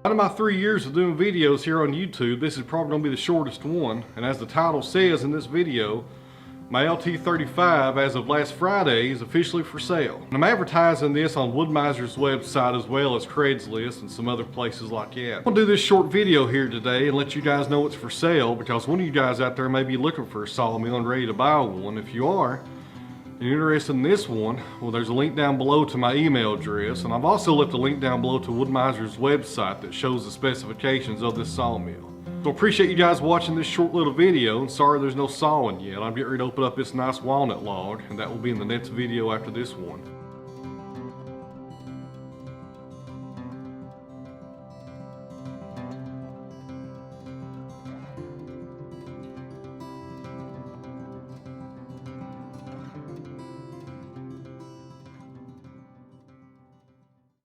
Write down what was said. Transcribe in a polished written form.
Out of my 3 years of doing videos here on YouTube, this is probably going to be the shortest one. And as the title says in this video, my LT35 as of last Friday is officially for sale. And I'm advertising this on Wood-Mizer's website as well as Craigslist and some other places like that. I'm going to do this short video here today and let you guys know it's for sale, because one of you guys out there may be looking for a sawmill and ready to buy one. If you are and you're interested in this one, well, there's a link down below to my email address, and I've also left a link down below to Wood-Mizer's website that shows the specifications of this sawmill. So appreciate you guys watching this short little video, and sorry there's no sawing yet. I'm getting ready to open up this nice walnut log, and that will be in the next video after this one.